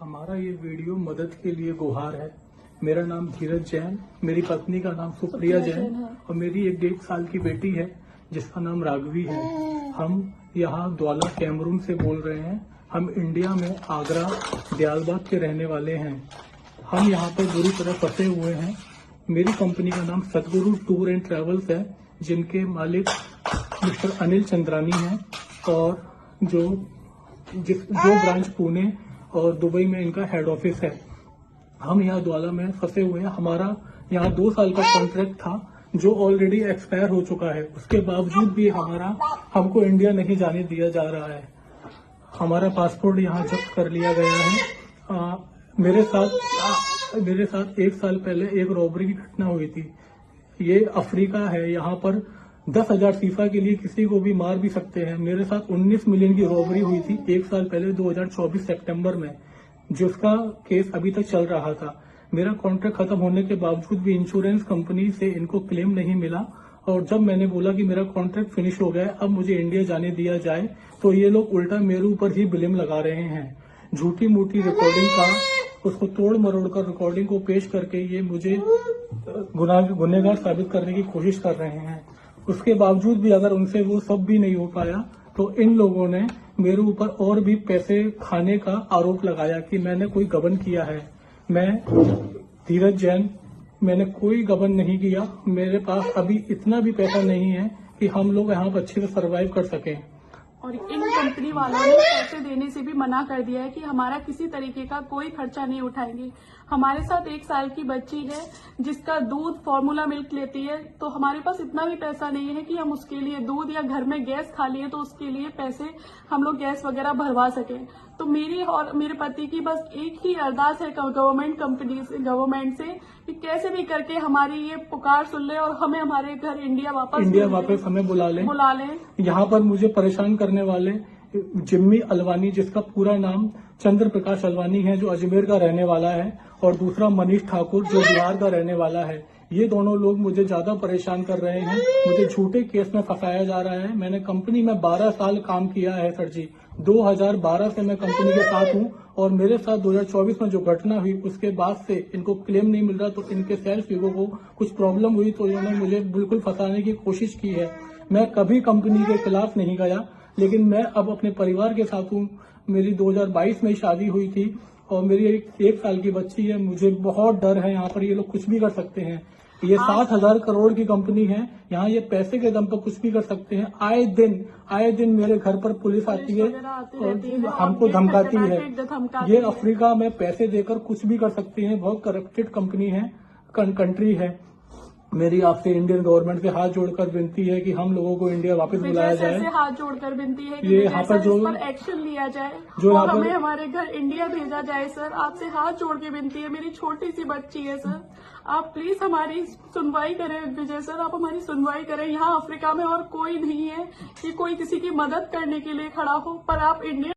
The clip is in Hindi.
हमारा ये वीडियो मदद के लिए गुहार है। मेरा नाम धीरज जैन, मेरी पत्नी का नाम सुप्रिया जैन और मेरी एक 1.5 साल की बेटी है जिसका नाम राघवी है। हम यहाँ द्वाला कैमरून से बोल रहे हैं। हम इंडिया में आगरा दयालबाग के रहने वाले हैं। हम यहाँ पर बुरी तरह फंसे हुए हैं। मेरी कंपनी का नाम सतगुरु टूर एंड ट्रेवल्स है, जिनके मालिक मिस्टर अनिल चंद्रानी हैं और जो ब्रांच पुणे और दुबई में इनका हेड ऑफिस है। हम यहाँ द्वाला में फंसे हुए हैं। हमारा यहाँ 2 साल का कॉन्ट्रैक्ट था जो ऑलरेडी एक्सपायर हो चुका है। उसके बावजूद भी हमको इंडिया नहीं जाने दिया जा रहा है। हमारा पासपोर्ट यहाँ जब्त कर लिया गया है। मेरे साथ 1 साल पहले एक रॉबरी की घटना हुई थी। ये अफ्रीका है, यहाँ पर 10,000 फीफा के लिए किसी को भी मार भी सकते हैं। मेरे साथ 19 मिलियन की रॉबरी हुई थी 1 साल पहले 2024 सितंबर में, जिसका केस अभी तक चल रहा था। मेरा कॉन्ट्रैक्ट खत्म होने के बावजूद भी इंश्योरेंस कंपनी से इनको क्लेम नहीं मिला और जब मैंने बोला कि मेरा कॉन्ट्रैक्ट फिनिश हो गया है, अब मुझे इंडिया जाने दिया जाए, तो ये लोग उल्टा मेरे ऊपर ही ब्लेम लगा रहे हैं। झूठी मूठी रिकॉर्डिंग का उसको तोड़ मरोड़ कर रिकॉर्डिंग को पेश करके ये मुझे गुनहगार साबित करने की कोशिश कर रहे हैं। उसके बावजूद भी अगर उनसे वो सब भी नहीं हो पाया तो इन लोगों ने मेरे ऊपर और भी पैसे खाने का आरोप लगाया कि मैंने कोई गबन किया है। मैं धीरज जैन, मैंने कोई गबन नहीं किया। मेरे पास अभी इतना भी पैसा नहीं है कि हम लोग यहाँ पर अच्छे से सर्वाइव कर सकें। और इन कंपनी वालों ने पैसे देने से भी मना कर दिया है कि हमारा किसी तरीके का कोई खर्चा नहीं उठाएंगे। हमारे साथ 1 साल की बच्ची है जिसका दूध फॉर्मूला मिल्क लेती है, तो हमारे पास इतना भी पैसा नहीं है कि हम उसके लिए दूध या घर में गैस खाली है तो उसके लिए पैसे हम लोग गैस वगैरह भरवा सके। तो मेरी और मेरे पति की बस एक ही अरदास है गवर्नमेंट से कि कैसे भी करके हमारी ये पुकार सुन ले और हमें हमारे घर इंडिया वापस हमें बुला लें। यहाँ पर मुझे परेशान करने वाले जिम्मी अलवानी, जिसका पूरा नाम चंद्र प्रकाश अलवानी है, जो अजमेर का रहने वाला है, और दूसरा मनीष ठाकुर जो बिहार का रहने वाला है। ये दोनों लोग मुझे ज्यादा परेशान कर रहे हैं। मुझे झूठे केस में फंसाया जा रहा है। मैंने कंपनी में 12 साल काम किया है सर जी। 2012 से मैं कंपनी के साथ हूँ और मेरे साथ 2024 में जो घटना हुई उसके बाद से इनको क्लेम नहीं मिल रहा, तो इनके सेल्स ईगो को कुछ प्रॉब्लम हुई तो इन्होंने मुझे बिल्कुल फंसाने की कोशिश की है। मैं कभी कंपनी के खिलाफ नहीं गया, लेकिन मैं अब अपने परिवार के साथ हूँ। मेरी 2022 में शादी हुई थी और मेरी 1 साल की बच्ची है। मुझे बहुत डर है। यहाँ पर ये लोग कुछ भी कर सकते हैं। ये 7,000 करोड़ की कंपनी है। यहाँ ये पैसे के दम पर कुछ भी कर सकते हैं। आए दिन मेरे घर पर पुलिस आती है और हमको धमकाती है। ये अफ्रीका में पैसे देकर कुछ भी कर सकती है। बहुत करप्टेड कंपनी है, कंट्री है। मेरी आपसे इंडियन गवर्नमेंट से हाथ जोड़कर विनती है कि हम लोगों को इंडिया वापस बुलाया जाए। हाथ जोड़कर विनती है कि ये यहाँ पर जो एक्शन लिया जाए जो और हमें हमारे घर इंडिया भेजा जाए। सर, आपसे हाथ जोड़ के विनती है। मेरी छोटी सी बच्ची है सर, आप प्लीज हमारी सुनवाई करें। विजय सर, आप हमारी सुनवाई करें। यहाँ अफ्रीका में और कोई नहीं है कि कोई किसी की मदद करने के लिए खड़ा हो, पर आप इंडिया